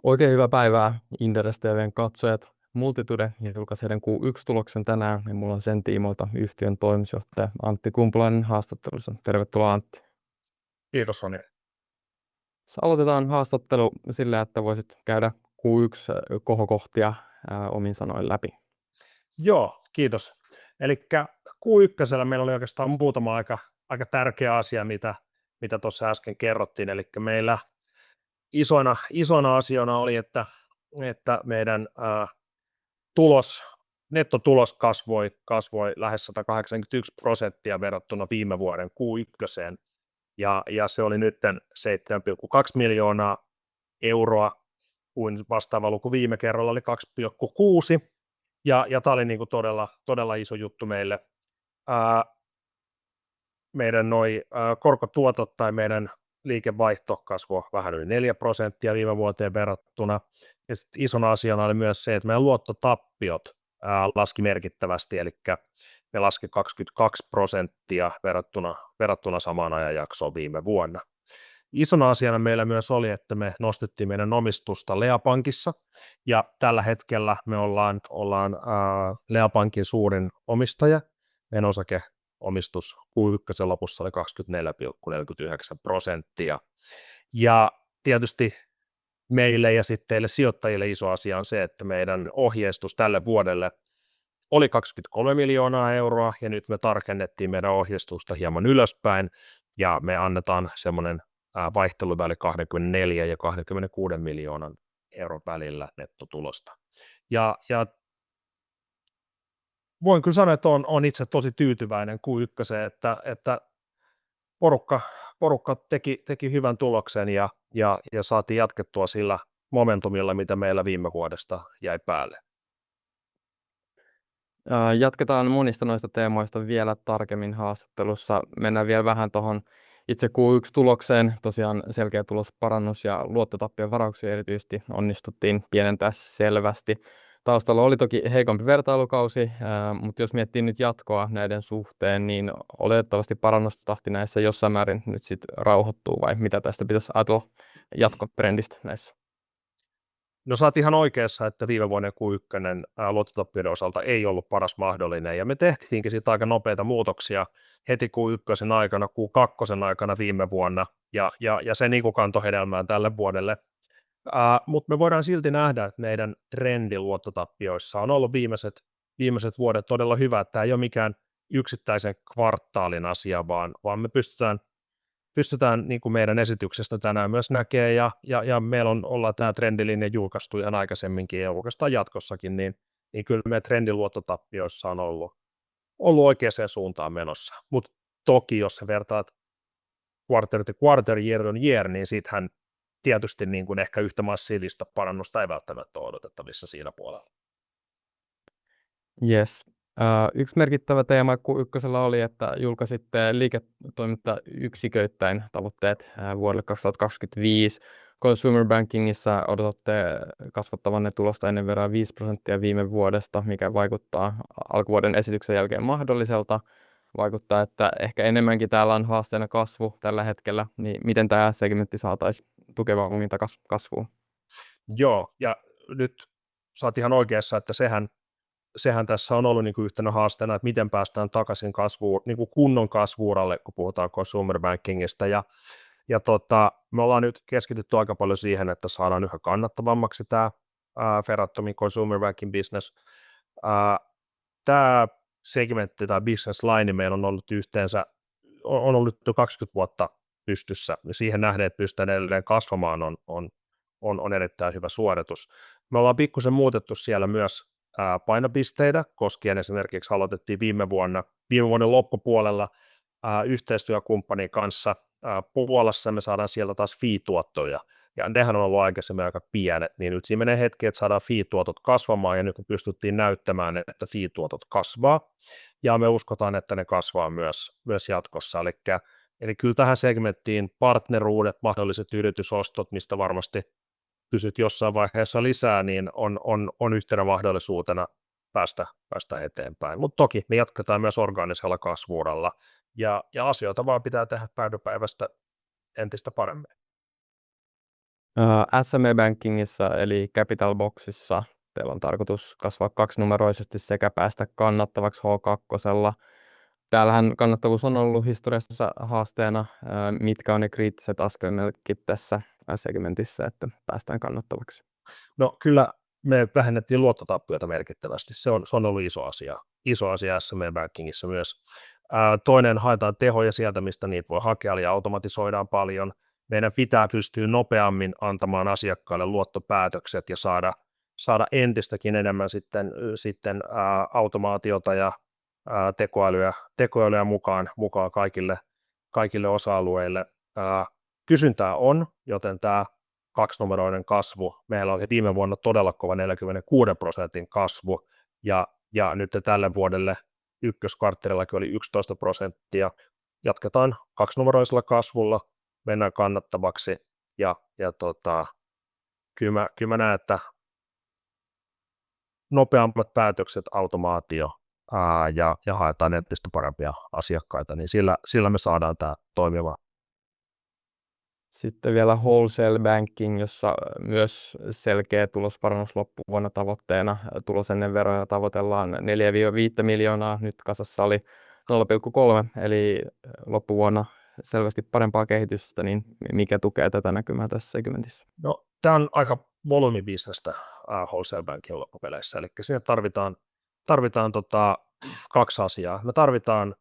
Oikein hyvää päivää Inderes TV:n katsojat. Multitude julkaisi heidän Q1-tuloksen tänään ja mulla on sen tiimoilta yhtiön toimitusjohtaja Antti Kumpulainen haastattelussa. Tervetuloa Antti. Kiitos Soni. Aloitetaan haastattelu sillä, että voisit käydä Q1-kohokohtia omin sanoin läpi. Joo, kiitos. Eli Q1 meillä oli oikeastaan muutama aika tärkeä asia, mitä tuossa äsken kerrottiin. Eli meillä isoina asioina oli, että meidän nettotulos kasvoi lähes 181% verrattuna viime vuoden Q1, ja se oli nyt 7,2 miljoonaa euroa, kuin vastaava luku viime kerralla oli 2,6. Ja tämä oli niin kuin todella iso juttu meille. Meidän korkotuotot tai meidän liikevaihto kasvoi vähän yli 4% viime vuoteen verrattuna. Ja isona asiana oli myös se, että meidän luottotappiot laski merkittävästi, eli me laski 22% verrattuna samaan ajanjaksoon viime vuonna. Isona asiana meillä myös oli, että me nostettiin meidän omistusta Lea Pankissa, ja tällä hetkellä me ollaan Lea Pankin suurin omistaja. Meidän osakeomistus Q1 lopussa oli 24,49%. Ja tietysti meille ja sitten teille sijoittajille iso asia on se, että meidän ohjeistus tälle vuodelle oli 23 miljoonaa euroa, ja nyt me tarkennettiin meidän ohjeistusta hieman ylöspäin, ja me annetaan semmoinen vaihteluväli 24 ja 26 miljoonan euron välillä nettotulosta. Ja voin kyllä sanoa, että on itse tosi tyytyväinen Q1, että porukka teki hyvän tuloksen ja saatiin jatkettua sillä momentumilla, mitä meillä viime vuodesta jäi päälle. Jatketaan monista noista teemoista vielä tarkemmin haastattelussa. Mennään vielä vähän tuohon itse Q1-tulokseen. Tosiaan selkeä tulosparannus ja luottotappion varauksia erityisesti onnistuttiin pienentää selvästi. Taustalla oli toki heikompi vertailukausi, mutta jos miettii nyt jatkoa näiden suhteen, niin oletettavasti parannustahti näissä jossain määrin nyt sitten rauhoittuu, vai mitä tästä pitäisi ajatella jatkotrendistä näissä? No sä oot ihan oikeassa, että viime vuoden Q1 luottotappioiden osalta ei ollut paras mahdollinen, ja me tehtiinkin siitä aika nopeita muutoksia heti Q1 aikana, Q2 aikana viime vuonna, ja se niin kuin kantoi hedelmään tälle vuodelle. Mutta me voidaan silti nähdä, että meidän trendi luottotappioissa on ollut viimeiset vuodet todella hyvä, että tämä ei ole mikään yksittäisen kvartaalin asia, vaan me pystytään niin kuin meidän esityksestä tänään myös näkee, ja meillä ollaan tämä trendilinja julkaistu ihan aikaisemminkin ja oikeastaan jatkossakin, niin kyllä meidän trendiluottotappioissa on ollut oikeaan suuntaan menossa. Mutta toki, jos sä vertaat quarter to quarter, year on year, niin sittenhän tietysti niin kuin ehkä yhtä massiivista parannusta ei välttämättä ole odotettavissa siinä puolella. Yes. Yksi merkittävä teema Q1 oli, että julkaisitte liiketoimintayksiköittäin tavoitteet vuodelle 2025. Consumer Bankingissa odotatte kasvattavanne tulosta ennen verran 5% viime vuodesta, mikä vaikuttaa alkuvuoden esityksen jälkeen mahdolliselta. Vaikuttaa, että ehkä enemmänkin täällä on haasteena kasvu tällä hetkellä, niin miten tämä segmentti saataisiin tukevammin kasvuun? Joo, ja nyt sä oot ihan oikeassa, että sehän tässä on ollut niin kuin yhtenä haasteena, että miten päästään takaisin kasvuun, niin kuin kunnon kasvuuralle, kun puhutaan consumer bankingista, ja me ollaan nyt keskitytty aika paljon siihen, että saadaan yhä kannattavammaksi tämä Feratomin consumer banking business. Tämä segmentti tai business line meillä on ollut yhteensä on ollut jo 20 vuotta pystyssä, ja siihen nähden, että pystytään edelleen kasvamaan, on erittäin hyvä suoritus. Me ollaan pikkusen muutettu siellä myös painopisteitä, koskien esimerkiksi aloitettiin viime vuoden loppupuolella yhteistyökumppanin kanssa Puolassa, me saadaan sieltä taas fee-tuottoja, ja nehän on ollut aikaisemmin aika pienet, niin nyt siinä menee hetki, että saadaan fee-tuotot kasvamaan, ja nyt me pystyttiin näyttämään, että fee-tuotot kasvaa, ja me uskotaan, että ne kasvaa myös jatkossa, eli kyllä tähän segmenttiin partneruudet, mahdolliset yritysostot, mistä varmasti kysyt jossain vaiheessa lisää, niin on yhtenä mahdollisuutena päästä eteenpäin. Mutta toki me jatketaan myös orgaanisella kasvuuralla, ja asioita vaan pitää tehdä päivästä entistä paremmin. SME Bankingissa eli Capital Boxissa teillä on tarkoitus kasvaa kaksinumeroisesti sekä päästä kannattavaksi H2:lla. Täällähän kannattavuus on ollut historiassa haasteena. Mitkä on ne kriittiset askelmerkit tässä segmentissä, että päästään kannattavaksi? No kyllä me vähennettiin luottotappioita merkittävästi. Se on ollut iso asia SME Bankingissa myös. Toinen, haetaan tehoja sieltä, mistä niitä voi hakea, eli automatisoidaan paljon. Meidän pitää pystyä nopeammin antamaan asiakkaille luottopäätökset ja saada entistäkin enemmän sitten automaatiota ja tekoälyä mukaan kaikille osa-alueille. Kysyntää on, joten tämä kaksinumeroinen kasvu. Meillä oli viime vuonna todella kova 46% kasvu, ja nyt tälle vuodelle ykköskvarttalillakin oli 11%. Jatketaan kaksinumeroisella kasvulla, mennään kannattavaksi, ja kyllä mä näen, että nopeammat päätökset, automaatio ja haetaan entistä parempia asiakkaita, niin sillä me saadaan tämä toimiva. Sitten vielä Wholesale Banking, jossa myös selkeä tulosparannus loppuvuonna tavoitteena. Tulos ennen veroja tavoitellaan 4-5 miljoonaa, nyt kasassa oli 0,3, eli loppuvuonna selvästi parempaa kehitystä, niin mikä tukee tätä näkymää tässä segmentissä? No, tämä on aika volyymibisnestä Wholesale Banking loppupeleissä, eli siinä tarvitaan kaksi asiaa. Me tarvitaan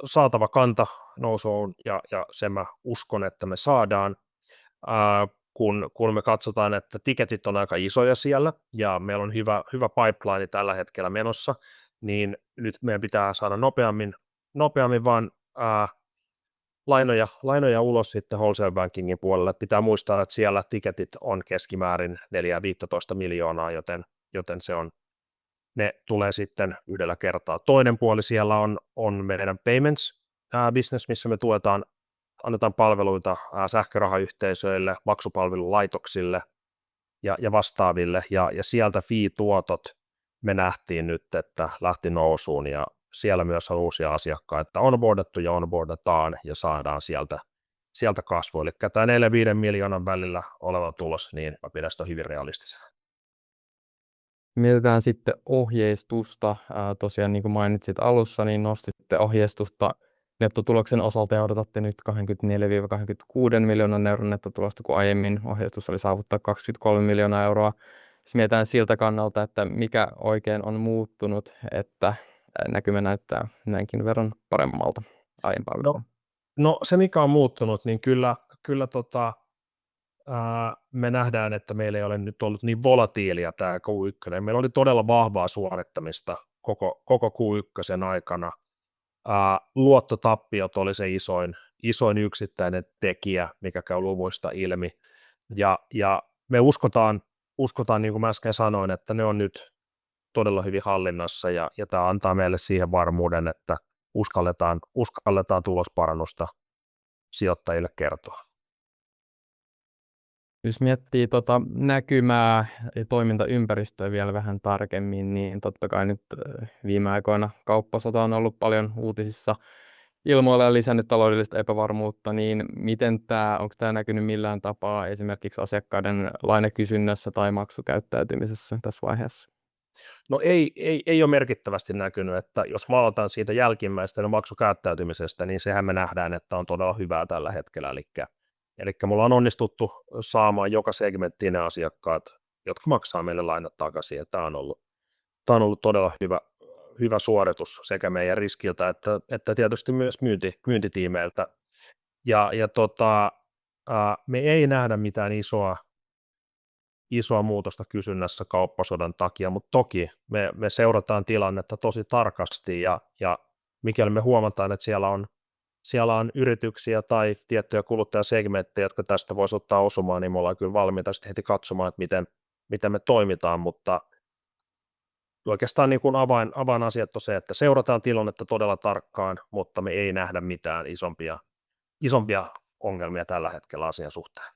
saatava kanta nousuun, ja sen mä uskon, että me saadaan, kun me katsotaan, että tiketit on aika isoja siellä, ja meillä on hyvä pipeline tällä hetkellä menossa, niin nyt meidän pitää saada nopeammin vaan lainoja ulos sitten Wholesale Bankingin puolelle. Pitää muistaa, että siellä tiketit on keskimäärin 4-15 miljoonaa, joten ne tulee sitten yhdellä kertaa. Toinen puoli siellä on meidän payments business, missä me annetaan palveluita sähkörahayhteisöille, maksupalvelulaitoksille ja vastaaville, ja sieltä fee-tuotot me nähtiin nyt, että lähti nousuun, ja siellä myös on uusia asiakkaita onboardattu ja onboardataan, ja saadaan sieltä kasvua. Eli tämä 4-5 miljoonan välillä oleva tulos, niin mä pidän sitä hyvin realistisena. Mietitään sitten ohjeistusta. Tosiaan niin kuin mainitsit alussa, niin nostitte ohjeistusta nettotuloksen osalta ja odotatte nyt 24-26 miljoonan euron nettotulosta, kun aiemmin ohjeistus oli saavuttaa 23 miljoonaa euroa. Jos mietitään siltä kannalta, että mikä oikein on muuttunut, että näkymä näyttää näinkin verran paremmalta aiempaan verran. No se, mikä on muuttunut, niin kyllä me nähdään, että meillä ei ole nyt ollut niin volatiilia tämä Q1. Meillä oli todella vahvaa suorittamista koko Q1 aikana. Luottotappiot oli se isoin yksittäinen tekijä, mikä käy luvuista ilmi. Ja me uskotaan, niin kuin mä äsken sanoin, että ne on nyt todella hyvin hallinnassa, ja tämä antaa meille siihen varmuuden, että uskalletaan tulosparannusta sijoittajille kertoa. Jos miettii näkymää ja toimintaympäristöä vielä vähän tarkemmin, niin totta kai nyt viime aikoina kauppasota on ollut paljon uutisissa ilmoilla ja lisännyt taloudellista epävarmuutta, niin onko tämä näkynyt millään tapaa esimerkiksi asiakkaiden lainakysynnässä tai maksukäyttäytymisessä tässä vaiheessa? No ei ole merkittävästi näkynyt, että jos maalataan siitä jälkimmäistä maksukäyttäytymisestä, niin sehän me nähdään, että on todella hyvää tällä hetkellä. Eli mulla on onnistuttu saamaan joka segmenttiin ne asiakkaat, jotka maksaa meille lainat takaisin, ja tämä on ollut todella hyvä suoritus sekä meidän riskiltä että tietysti myös myyntitiimeiltä. Me ei nähdä mitään isoa muutosta kysynnässä kauppasodan takia, mutta toki me seurataan tilannetta tosi tarkasti, ja mikäli me huomataan, että siellä on yrityksiä tai tiettyjä kuluttajasegmenttejä, jotka tästä voisi ottaa osumaan, niin me ollaan kyllä valmiita sitten heti katsomaan, että miten me toimitaan, mutta oikeastaan niin kuin avainasiat on se, että seurataan tilannetta todella tarkkaan, mutta me ei nähdä mitään isompia ongelmia tällä hetkellä asian suhteen.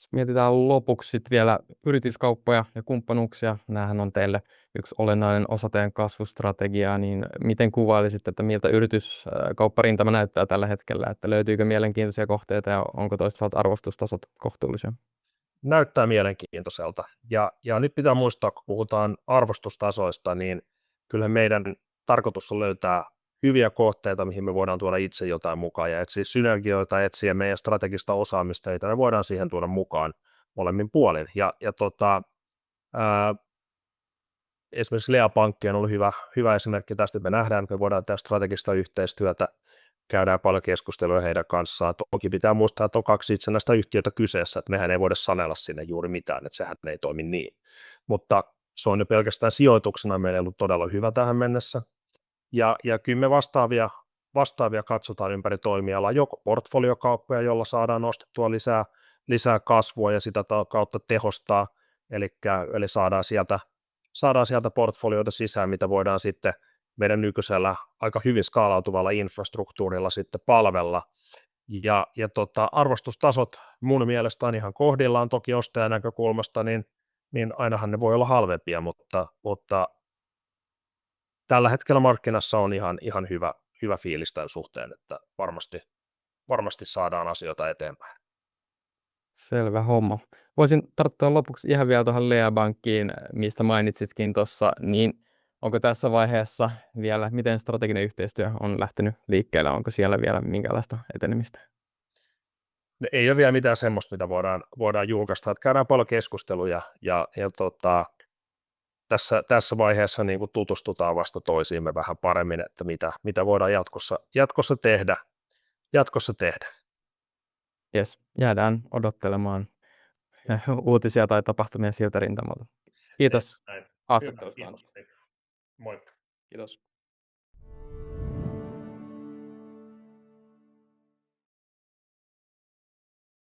Jos mietitään lopuksi sit vielä yrityskauppoja ja kumppanuuksia, näähän on teille yksi olennainen osa teidän kasvustrategiaa, niin miten kuvailisit, että miltä yrityskaupparintama näyttää tällä hetkellä, että löytyykö mielenkiintoisia kohteita ja onko toisaalta arvostustasot kohtuullisia? Näyttää mielenkiintoiselta. Ja nyt pitää muistaa, kun puhutaan arvostustasoista, niin kyllä meidän tarkoitus on löytää hyviä kohteita, mihin me voidaan tuoda itse jotain mukaan ja etsiä synergioita, etsiä meidän strategista osaamista, joita me voidaan siihen tuoda mukaan molemmin puolin. Esimerkiksi Lea Pankki on ollut hyvä esimerkki tästä, että me nähdään, että me voidaan tehdä strategista yhteistyötä, käydään paljon keskustelua heidän kanssaan. Toki pitää muistaa, että on kaksi itsenäistä yhtiötä kyseessä, että mehän ei voida sanella sinne juuri mitään, että sehän ei toimi niin. Mutta se on jo pelkästään sijoituksena meillä ollut todella hyvä tähän mennessä. Ja kyllä me vastaavia katsotaan ympäri toimialaa, joko portfoliokauppoja, jolla saadaan nostettua lisää kasvua ja sitä kautta tehostaa, eli saadaan sieltä portfolioita sisään, mitä voidaan sitten meidän nykyisellä aika hyvin skaalautuvalla infrastruktuurilla sitten palvella. Arvostustasot mun mielestä on ihan kohdillaan, toki ostajan näkökulmasta, niin ainahan ne voi olla halvempia, mutta tällä hetkellä markkinassa on ihan hyvä fiilis tämän suhteen, että varmasti saadaan asioita eteenpäin. Selvä homma. Voisin tarttua lopuksi ihan vielä tuohon Lea Bankkiin, mistä mainitsitkin tuossa, niin onko tässä vaiheessa vielä, miten strateginen yhteistyö on lähtenyt liikkeelle, onko siellä vielä minkälaista etenemistä? Ei ole vielä mitään semmoista, mitä voidaan julkaista, että käydään paljon keskusteluja tässä vaiheessa niin kuin tutustutaan vasta toisiimme vähän paremmin, että mitä voidaan jatkossa tehdä. Jes, jäädään odottelemaan uutisia tai tapahtumia siltä rintamalta. Kiitos Näin. haastattelusta. Kiitos. Moi. Kiitos.